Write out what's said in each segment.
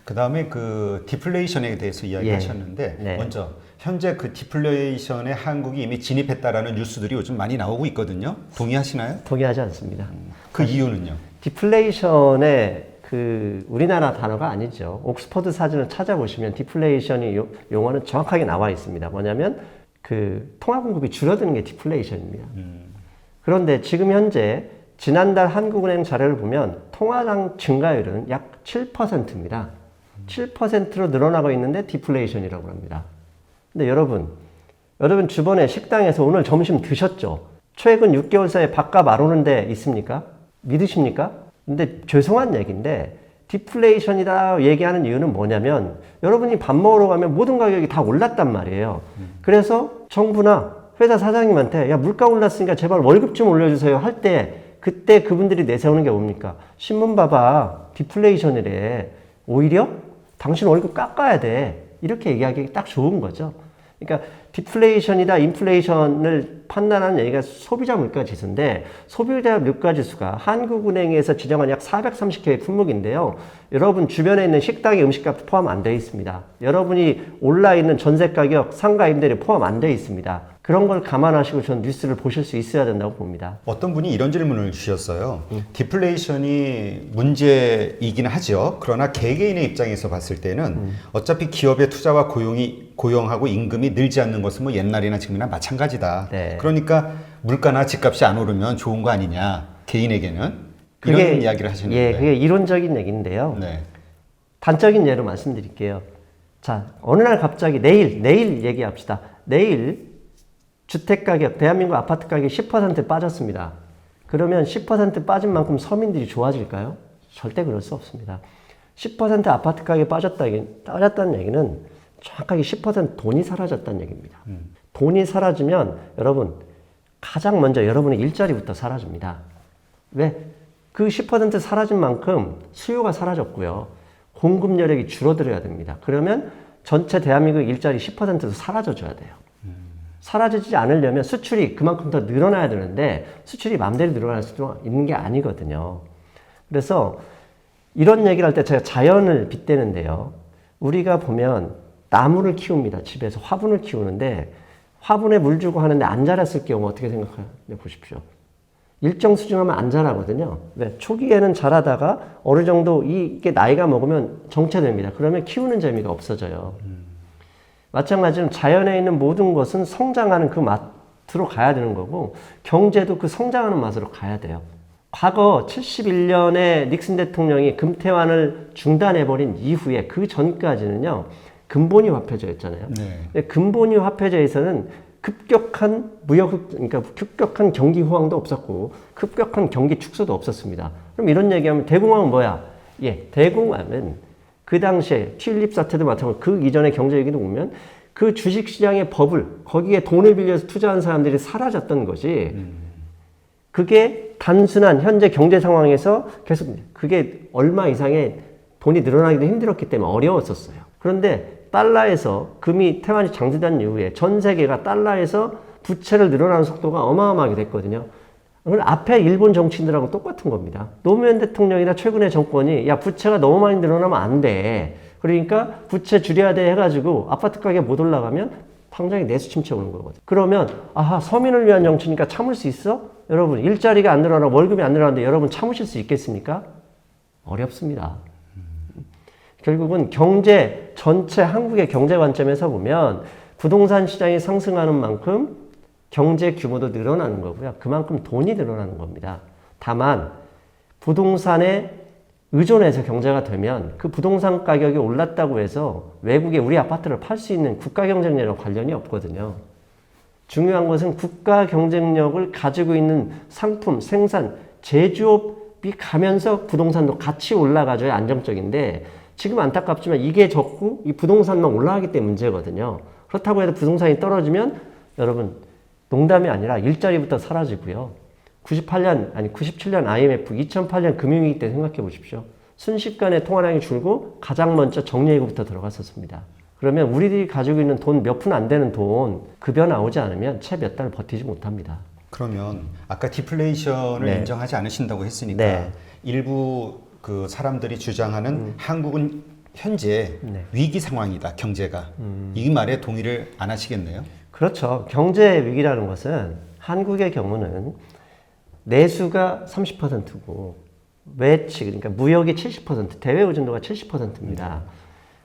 그다음에 그 디플레이션에 대해서 이야기하셨는데 네. 먼저 현재 그 디플레이션에 한국이 이미 진입했다라는 뉴스들이 요즘 많이 나오고 있거든요. 동의하시나요? 동의하지 않습니다. 그 이유는요? 디플레이션의 그 우리나라 단어가 아니죠. 옥스퍼드 사전을 찾아보시면 디플레이션이 용어는 정확하게 나와 있습니다. 뭐냐면 그 통화 공급이 줄어드는 게 디플레이션입니다. 그런데 지금 현재 지난달 한국은행 자료를 보면 통화량 증가율은 약 7%입니다. 7%로 늘어나고 있는데 디플레이션이라고 합니다. 근데 여러분 주변에 식당에서 오늘 점심 드셨죠? 최근 6개월 사이에 밥값 안 오는 데 있습니까? 믿으십니까? 근데 죄송한 얘기인데 디플레이션이다 얘기하는 이유는 뭐냐면 여러분이 밥 먹으러 가면 모든 가격이 다 올랐단 말이에요. 그래서 정부나 회사 사장님한테 야 물가 올랐으니까 제발 월급 좀 올려주세요 할 때 그때 그분들이 내세우는 게 뭡니까? 신문 봐봐 디플레이션이래. 오히려 당신 월급 깎아야 돼. 이렇게 얘기하기 딱 좋은 거죠. 그러니까 디플레이션이다 인플레이션을 판단하는 얘기가 소비자 물가 지수인데 소비자 물가 지수가 한국은행에서 지정한 약 430개의 품목인데요. 여러분 주변에 있는 식당의 음식값 포함 안 되어 있습니다. 여러분이 올라 있는 전세 가격, 상가 임대료 포함 안 되어 있습니다. 그런 걸 감안하시고 저는 뉴스를 보실 수 있어야 된다고 봅니다. 어떤 분이 이런 질문을 주셨어요. 디플레이션이 문제이긴 하죠. 그러나 개개인의 입장에서 봤을 때는 어차피 기업의 투자와 고용하고 임금이 늘지 않는 것은 뭐 옛날이나 지금이나 마찬가지다. 네. 그러니까 물가나 집값이 안 오르면 좋은 거 아니냐. 개인에게는. 이런 이야기를 하시는데. 예, 그게 이론적인 얘기인데요. 네. 단적인 예로 말씀드릴게요. 자, 어느 날 갑자기 내일 얘기합시다. 내일 주택가격, 대한민국 아파트 가격이 10% 빠졌습니다. 그러면 10% 빠진 만큼 서민들이 좋아질까요? 절대 그럴 수 없습니다. 10% 아파트 가격이 빠졌다는 얘기는 정확하게 10% 돈이 사라졌다는 얘기입니다. 돈이 사라지면 여러분 가장 먼저 여러분의 일자리부터 사라집니다. 왜? 그 10% 사라진 만큼 수요가 사라졌고요. 공급 여력이 줄어들어야 됩니다. 그러면 전체 대한민국 일자리 10%도 사라져줘야 돼요. 사라지지 않으려면 수출이 그만큼 더 늘어나야 되는데 수출이 마음대로 늘어날 수 있는 게 아니거든요. 그래서 이런 얘기를 할 때 제가 자연을 빗대는데요. 우리가 보면 나무를 키웁니다. 집에서 화분을 키우는데 화분에 물 주고 하는데 안 자랐을 경우 어떻게 생각해 보십시오. 일정 수준 하면 안 자라거든요. 왜? 초기에는 자라다가 어느 정도 이게 나이가 먹으면 정체됩니다. 그러면 키우는 재미가 없어져요. 마찬가지로 자연에 있는 모든 것은 성장하는 그 맛으로 가야 되는 거고 경제도 그 성장하는 맛으로 가야 돼요. 과거 71년에 닉슨 대통령이 금태환을 중단해버린 이후에 그 전까지는요. 근본위 화폐제였잖아요. 네. 근본위 화폐제에서는 급격한 그러니까 급격한 경기 호황도 없었고 급격한 경기 축소도 없었습니다. 그럼 이런 얘기하면 대공황은 뭐야? 예, 대공황은 그 당시에 튤립 사태도 마찬가지고 그 이전의 경제 얘기도 보면 그 주식시장의 버블 거기에 돈을 빌려서 투자한 사람들이 사라졌던 것이 그게 단순한 현재 경제 상황에서 계속 그게 얼마 이상의 돈이 늘어나기도 힘들었기 때문에 어려웠었어요. 그런데 달러에서 금이 태환이 장기된 이후에 전 세계가 달러에서 부채를 늘어나는 속도가 어마어마하게 됐거든요. 그걸 앞에 일본 정치인들하고 똑같은 겁니다. 노무현 대통령이나 최근의 정권이 야 부채가 너무 많이 늘어나면 안 돼. 그러니까 부채 줄여야 돼 해가지고 아파트 가격 못 올라가면 당장에 내수 침체 오는 거거든요. 그러면 아하 서민을 위한 정치니까 참을 수 있어? 여러분 일자리가 안 늘어나 월급이 안 늘어나는데 여러분 참으실 수 있겠습니까? 어렵습니다. 결국은 경제 전체 한국의 경제 관점에서 보면 부동산 시장이 상승하는 만큼 경제 규모도 늘어나는 거고요. 그만큼 돈이 늘어나는 겁니다. 다만 부동산에 의존해서 경제가 되면 그 부동산 가격이 올랐다고 해서 외국에 우리 아파트를 팔 수 있는 국가 경쟁력과 관련이 없거든요. 중요한 것은 국가 경쟁력을 가지고 있는 상품, 생산, 제조업이 가면서 부동산도 같이 올라가줘야 안정적인데 지금 안타깝지만 이게 적고 이 부동산만 올라가기 때문에 문제거든요. 그렇다고 해도 부동산이 떨어지면 여러분 농담이 아니라 일자리부터 사라지고요. 97년 IMF, 2008년 금융위기 때 생각해 보십시오. 순식간에 통화량이 줄고 가장 먼저 정리해고부터 들어갔었습니다. 그러면 우리들이 가지고 있는 돈 몇 푼 안 되는 돈 급여 나오지 않으면 채 몇 달 버티지 못합니다. 그러면 아까 디플레이션을 네. 인정하지 않으신다고 했으니까 네. 일부 그 사람들이 주장하는 한국은 현재 네. 위기 상황이다, 경제가. 이 말에 동의를 안 하시겠네요? 그렇죠. 경제 위기라는 것은 한국의 경우는 내수가 30%고 외치 그러니까 무역이 70%, 대외 의존도가 70%입니다.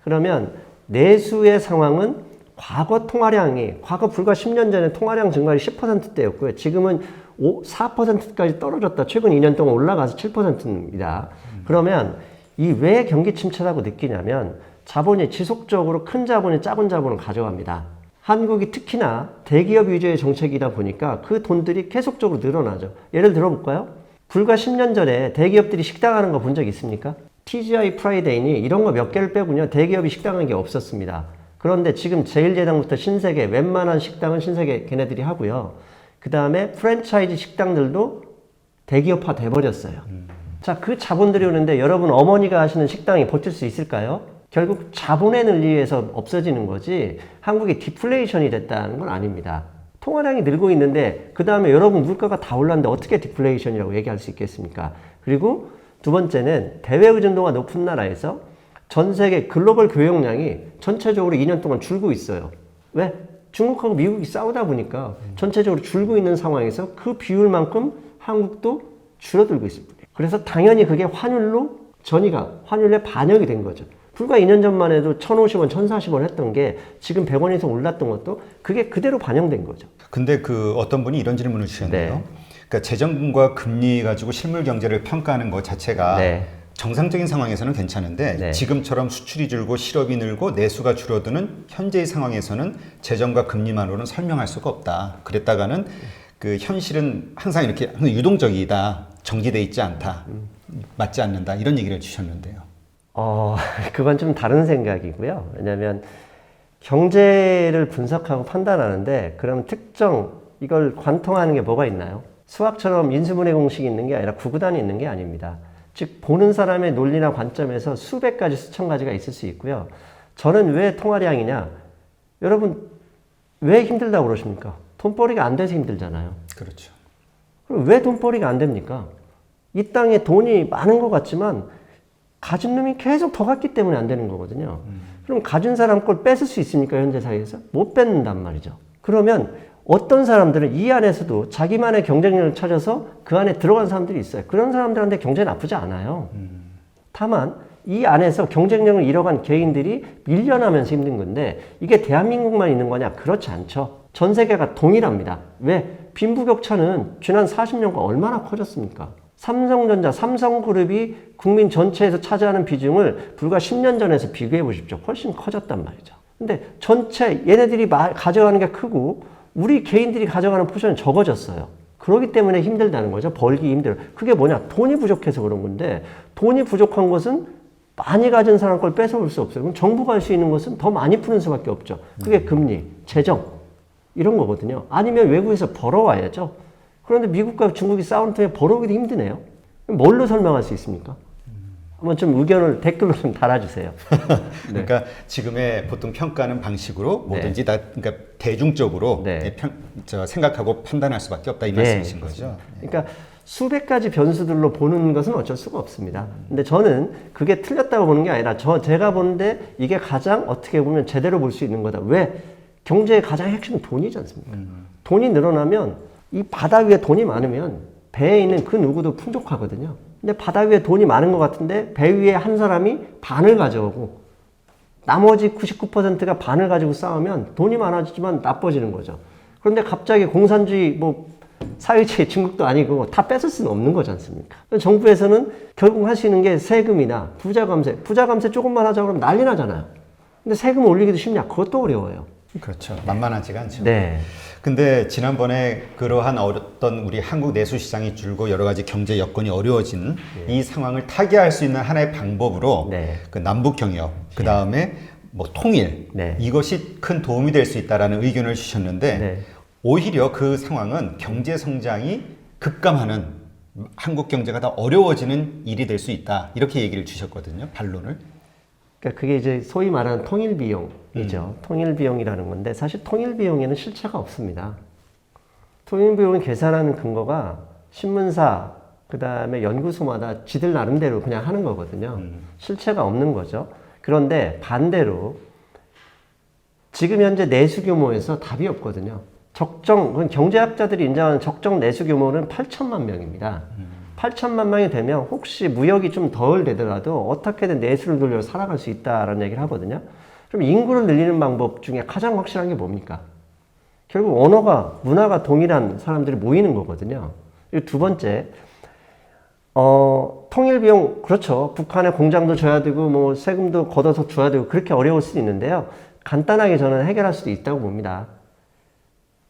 그러면 내수의 상황은 과거 통화량이 과거 불과 10년 전에 통화량 증가율이 10%대였고요. 지금은 4%까지 떨어졌다. 최근 2년 동안 올라가서 7%입니다. 그러면 이 왜 경기 침체라고 느끼냐면 자본이 지속적으로 큰 자본이 작은 자본을 가져갑니다. 한국이 특히나 대기업 위주의 정책이다 보니까 그 돈들이 계속적으로 늘어나죠. 예를 들어볼까요? 불과 10년 전에 대기업들이 식당하는 거 본 적 있습니까? TGI 프라이데이니 이런 거 몇 개를 빼고요. 대기업이 식당하는 게 없었습니다. 그런데 지금 제일제당부터 신세계, 웬만한 식당은 신세계 걔네들이 하고요. 그 다음에 프랜차이즈 식당들도 대기업화 돼버렸어요. 자, 그 자본들이 오는데 여러분 어머니가 하시는 식당이 버틸 수 있을까요? 결국 자본의 논리에서 없어지는 거지 한국이 디플레이션이 됐다는 건 아닙니다. 통화량이 늘고 있는데 그 다음에 여러분 물가가 다 올랐는데 어떻게 디플레이션이라고 얘기할 수 있겠습니까? 그리고 두 번째는 대외 의존도가 높은 나라에서 전 세계 글로벌 교역량이 전체적으로 2년 동안 줄고 있어요. 왜? 중국하고 미국이 싸우다 보니까 전체적으로 줄고 있는 상황에서 그 비율만큼 한국도 줄어들고 있습니다. 그래서 당연히 그게 환율로 환율에 반영이 된 거죠. 불과 2년 전만 해도 1,050원, 1,040원 했던 게 지금 100원 이상 올랐던 것도 그게 그대로 반영된 거죠. 근데 그 어떤 분이 이런 질문을 주셨네요. 네. 그러니까 재정과 금리 가지고 실물 경제를 평가하는 것 자체가 네. 정상적인 상황에서는 괜찮은데 네. 지금처럼 수출이 줄고 실업이 늘고 내수가 줄어드는 현재의 상황에서는 재정과 금리만으로는 설명할 수가 없다. 그랬다가는 그 현실은 항상 이렇게 유동적이다. 정지돼 있지 않다. 맞지 않는다. 이런 얘기를 주셨는데요. 그건 좀 다른 생각이고요. 왜냐하면 경제를 분석하고 판단하는데 그럼 이걸 관통하는 게 뭐가 있나요? 수학처럼 인수분해 공식이 있는 게 아니라 구구단이 있는 게 아닙니다. 즉 보는 사람의 논리나 관점에서 수백 가지 수천 가지가 있을 수 있고요. 저는 왜 통화량이냐? 여러분 왜 힘들다고 그러십니까? 돈벌이가 안 돼서 힘들잖아요. 그렇죠. 그럼 왜 돈벌이가 안 됩니까? 이 땅에 돈이 많은 것 같지만 가진 놈이 계속 더 갖기 때문에 안 되는 거거든요. 그럼 가진 사람 걸 뺏을 수 있습니까? 현재 사회에서? 못 뺏는단 말이죠. 그러면 어떤 사람들은 이 안에서도 자기만의 경쟁력을 찾아서 그 안에 들어간 사람들이 있어요. 그런 사람들한테 경제 나쁘지 않아요. 다만 이 안에서 경쟁력을 잃어간 개인들이 밀려나면서 힘든 건데 이게 대한민국만 있는 거냐? 그렇지 않죠. 전 세계가 동일합니다. 왜? 빈부격차는 지난 40년간 얼마나 커졌습니까? 삼성전자, 삼성그룹이 국민 전체에서 차지하는 비중을 불과 10년 전에서 비교해 보십시오. 훨씬 커졌단 말이죠. 근데 전체 얘네들이 가져가는 게 크고 우리 개인들이 가져가는 포션은 적어졌어요. 그렇기 때문에 힘들다는 거죠. 벌기 힘들어. 그게 뭐냐? 돈이 부족해서 그런 건데 돈이 부족한 것은 많이 가진 사람 걸 뺏어올 수 없어요. 그럼 정부가 할 수 있는 것은 더 많이 푸는 수밖에 없죠. 그게 금리, 재정 이런 거거든요. 아니면 외국에서 벌어와야죠. 그런데 미국과 중국이 싸우는 틈에 벌어오기도 힘드네요. 뭘로 설명할 수 있습니까? 한번 좀 의견을 댓글로 좀 달아주세요. 그러니까 지금의 보통 평가하는 방식으로 뭐든지 다 그러니까 대중적으로 생각하고 판단할 수밖에 없다 이 말씀이신 거죠. 그러니까 수백 가지 변수들로 보는 것은 어쩔 수가 없습니다. 근데 저는 그게 틀렸다고 보는 게 아니라 제가 보는데 이게 가장 어떻게 보면 제대로 볼 수 있는 거다. 왜? 경제의 가장 핵심은 돈이지 않습니까? 돈이 늘어나면 이 바다 위에 돈이 많으면 배에 있는 그 누구도 풍족하거든요. 근데 바다 위에 돈이 많은 것 같은데 배 위에 한 사람이 반을 가져오고 나머지 99%가 반을 가지고 싸우면 돈이 많아지지만 나빠지는 거죠. 그런데 갑자기 공산주의 사회주의 중국도 아니고 다 뺏을 수는 없는 거지 않습니까? 정부에서는 결국 할 수 있는 게 세금이나 부자 감세 조금만 하자고 그러면 난리 나잖아요. 근데 세금 올리기도 쉽냐? 그것도 어려워요. 그렇죠. 만만하지가 않죠. 네. 근데 지난번에 그러한 어떤 우리 한국 내수 시장이 줄고 여러 가지 경제 여건이 어려워진 이 상황을 타개할 수 있는 하나의 방법으로 그 남북 경협, 그 다음에 뭐 통일 이것이 큰 도움이 될 수 있다라는 의견을 주셨는데 오히려 그 상황은 경제 성장이 급감하는 한국 경제가 더 어려워지는 일이 될 수 있다 이렇게 얘기를 주셨거든요. 반론을. 그러니까 그게 이제 소위 말하는 통일 비용이죠. 통일 비용이라는 건데 사실 통일 비용에는 실체가 없습니다. 통일 비용을 계산하는 근거가 신문사 그다음에 연구소마다 지들 나름대로 그냥 하는 거거든요. 실체가 없는 거죠. 그런데 반대로 지금 현재 내수 규모에서 답이 없거든요. 그건 경제학자들이 인정하는 적정 내수 규모는 8천만 명입니다. 8천만 명이 되면 혹시 무역이 좀 덜 되더라도 어떻게든 내수를 돌려 살아갈 수 있다라는 얘기를 하거든요. 그럼 인구를 늘리는 방법 중에 가장 확실한 게 뭡니까? 결국 언어가, 문화가 동일한 사람들이 모이는 거거든요. 그리고 두 번째, 통일 비용, 그렇죠. 북한에 공장도 줘야 되고, 뭐, 세금도 걷어서 줘야 되고, 그렇게 어려울 수도 있는데요. 간단하게 저는 해결할 수도 있다고 봅니다.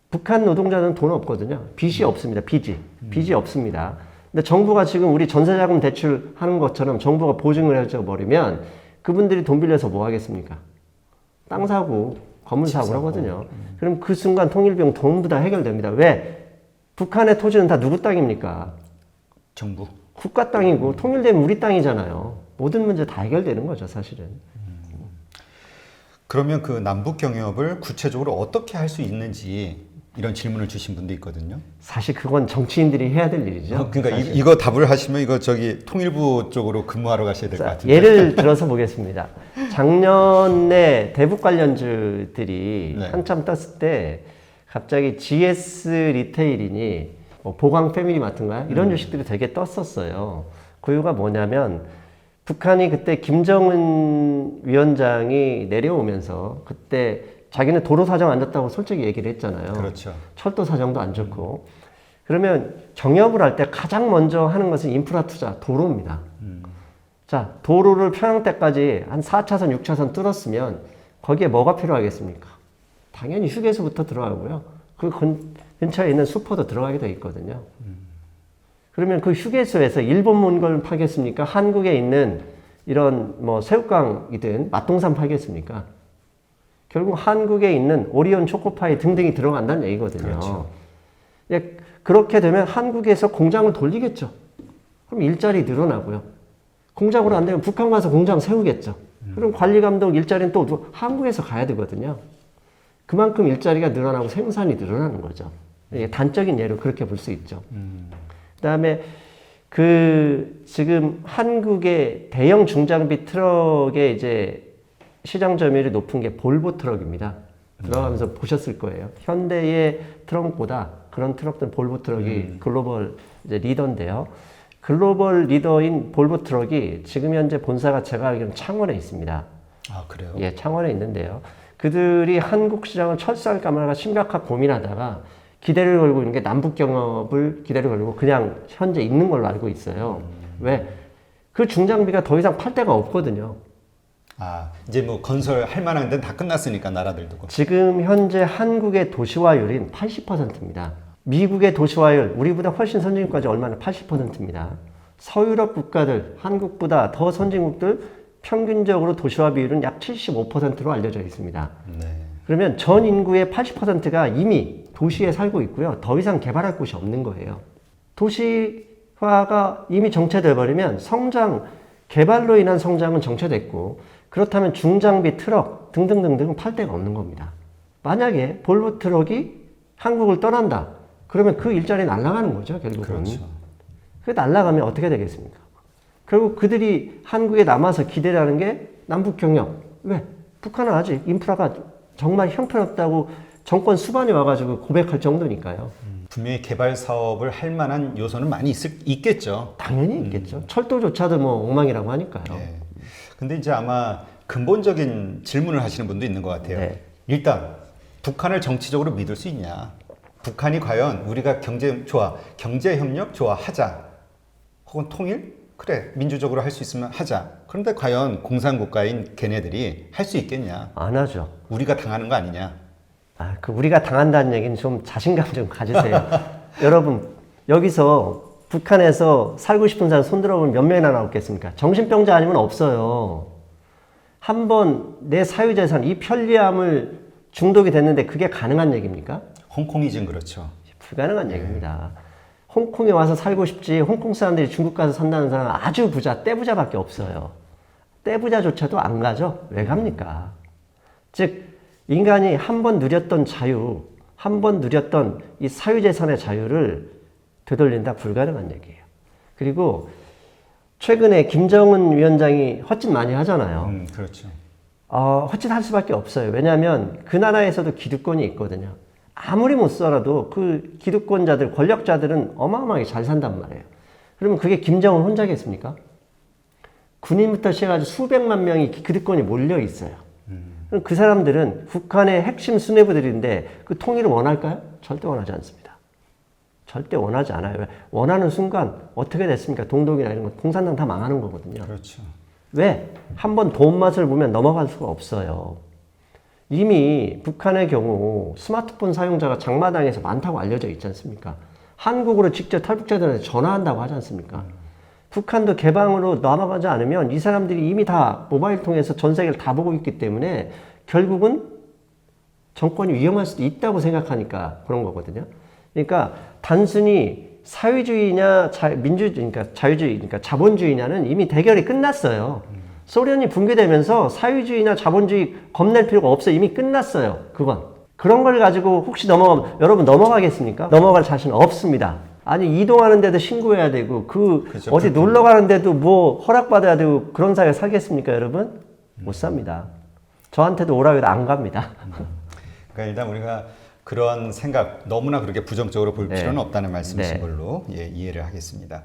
북한 노동자는 돈 없거든요. 빚이 없습니다. 빚이 없습니다. 근데 정부가 지금 우리 전세자금 대출하는 것처럼 정부가 보증을 해줘 버리면 그분들이 돈 빌려서 뭐 하겠습니까? 땅 사고, 건물 사고 하거든요. 그럼 그 순간 통일 비용 전부 다 해결됩니다. 왜? 북한의 토지는 다 누구 땅입니까? 정부. 국가 땅이고 통일되면 우리 땅이잖아요. 모든 문제 다 해결되는 거죠, 사실은. 그러면 그 남북 경협을 구체적으로 어떻게 할 수 있는지 이런 질문을 주신 분도 있거든요. 사실 그건 정치인들이 해야 될 일이죠. 그러니까 이거 답을 하시면 이거 저기 통일부 쪽으로 근무하러 가셔야 될 것 같은데. 예를 들어서 보겠습니다. 작년에 대북 관련주들이 네. 한참 떴을 때 갑자기 GS 리테일이니 뭐 보강 패밀리마트인가요? 이런 주식들이 되게 떴었어요. 그 이유가 뭐냐면 북한이 그때 김정은 위원장이 내려오면서 그때 자기는 도로 사정 안 좋다고 솔직히 얘기를 했잖아요. 그렇죠. 철도 사정도 안 좋고. 그러면 경협을 할 때 가장 먼저 하는 것은 인프라 투자, 도로입니다. 자, 도로를 평양때까지 한 4차선, 6차선 뚫었으면 거기에 뭐가 필요하겠습니까? 당연히 휴게소부터 들어가고요. 그 근처에 있는 슈퍼도 들어가게 돼 있거든요. 그러면 그 휴게소에서 일본 문걸 파겠습니까? 한국에 있는 이런 뭐 새우깡이든 맛동산 팔겠습니까? 결국 한국에 있는 오리온 초코파이 등등이 들어간다는 얘기거든요. 그렇죠. 예, 그렇게 되면 한국에서 공장을 돌리겠죠. 그럼 일자리 늘어나고요. 공장으로 안 되면 북한 가서 공장 세우겠죠. 그럼 관리 감독 일자리는 또 한국에서 가야 되거든요. 그만큼 일자리가 늘어나고 생산이 늘어나는 거죠. 이게 단적인 예로 그렇게 볼 수 있죠. 그다음에 지금 한국의 대형 중장비 트럭의 이제 시장 점유율이 높은 게 볼보 트럭입니다. 들어가면서 보셨을 거예요. 현대의 트럭보다 그런 트럭들은 볼보 트럭이 글로벌 이제 리더인데요. 글로벌 리더인 볼보 트럭이 지금 현재 본사가 제가 알기로는 창원에 있습니다. 아, 그래요? 예, 창원에 있는데요. 그들이 한국 시장을 철수할까 심각하게 고민하다가 기대를 걸고 있는 게 남북 경협을 기대를 걸고 그냥 현재 있는 걸로 알고 있어요. 왜? 그 중장비가 더 이상 팔 데가 없거든요. 아, 이제 뭐 건설할 만한 데는 다 끝났으니까 나라들도. 지금 현재 한국의 도시화율인 80%입니다. 미국의 도시화율, 우리보다 훨씬 선진국까지 얼마나 80%입니다. 서유럽 국가들, 한국보다 더 선진국들 평균적으로 도시화 비율은 약 75%로 알려져 있습니다. 네. 그러면 전 인구의 80%가 이미 도시에 살고 있고요. 더 이상 개발할 곳이 없는 거예요. 도시화가 이미 정체돼 버리면 개발로 인한 성장은 정체됐고, 그렇다면 중장비 트럭 등등등등은 팔 데가 없는 겁니다. 만약에 볼보 트럭이 한국을 떠난다. 그러면 그 일자리 날아가는 거죠, 결국은. 그렇죠. 그 날아가면 어떻게 되겠습니까? 결국 그들이 한국에 남아서 기대라는 게 남북 경협. 왜? 북한은 아직 인프라가 정말 형편없다고 정권 수반이 와가지고 고백할 정도니까요. 분명히 개발 사업을 할 만한 요소는 많이 있겠죠. 당연히 있겠죠. 철도조차도 뭐 엉망이라고 하니까요. 네. 근데 이제 아마 근본적인 질문을 하시는 분도 있는 것 같아요. 네. 일단 북한을 정치적으로 믿을 수 있냐? 북한이 과연 우리가 경제협력 좋아하자. 혹은 통일? 그래, 민주적으로 할 수 있으면 하자. 그런데 과연 공산국가인 걔네들이 할 수 있겠냐? 안 하죠. 우리가 당하는 거 아니냐? 우리가 당한다는 얘기는 좀 자신감 좀 가지세요. 여러분, 여기서 북한에서 살고 싶은 사람 손 들어보면 몇 명이나 나오겠습니까? 정신병자 아니면 없어요. 한번 내 사유재산, 이 편리함을 중독이 됐는데 그게 가능한 얘기입니까? 홍콩이 그렇죠. 불가능한 얘기입니다. 홍콩에 와서 살고 싶지, 홍콩 사람들이 중국 가서 산다는 사람은 아주 부자, 떼부자밖에 없어요. 떼부자조차도 안 가죠? 왜 갑니까? 즉, 인간이 한 번 누렸던 자유, 한 번 누렸던 이 사유재산의 자유를 되돌린다 불가능한 얘기예요. 그리고 최근에 김정은 위원장이 헛짓 많이 하잖아요. 그렇죠. 헛짓할 수밖에 없어요. 왜냐하면 그 나라에서도 기득권이 있거든요. 아무리 못 살아도 그 기득권자들, 권력자들은 어마어마하게 잘 산단 말이에요. 그러면 그게 김정은 혼자겠습니까? 군인부터 시작해서 수백만 명이 기득권이 몰려 있어요. 그럼 그 사람들은 북한의 핵심 수뇌부들인데 그 통일을 원할까요? 절대 원하지 않습니다. 절대 원하지 않아요. 왜? 원하는 순간 어떻게 됐습니까? 동독이나 이런 거 공산당 다 망하는 거거든요. 그렇죠. 왜? 한번 돈 맛을 보면 넘어갈 수가 없어요. 이미 북한의 경우 스마트폰 사용자가 장마당에서 많다고 알려져 있지 않습니까? 한국으로 직접 탈북자들한테 전화한다고 하지 않습니까? 북한도 개방으로 넘어가지 않으면 이 사람들이 이미 다 모바일 통해서 전 세계를 다 보고 있기 때문에 결국은 정권이 위험할 수도 있다고 생각하니까 그런 거거든요. 그러니까 단순히 사회주의냐 그러니까 자유주의, 그러니까 자본주의냐는 이미 대결이 끝났어요. 소련이 붕괴되면서 사회주의나 자본주의 겁낼 필요가 없어요. 이미 끝났어요. 그건. 그런 걸 가지고 혹시 넘어가면 여러분 넘어가겠습니까? 넘어갈 자신 없습니다. 아니 이동하는데도 신고해야 되고 그렇죠. 어디 놀러 가는데도 뭐 허락받아야 되고 그런 사회에 살겠습니까, 여러분? 못 삽니다. 저한테도 오라고 해도 안 갑니다. 그러니까 일단 우리가 그런 생각 너무나 그렇게 부정적으로 볼 네. 필요는 없다는 말씀이신 네. 걸로 이해를 하겠습니다.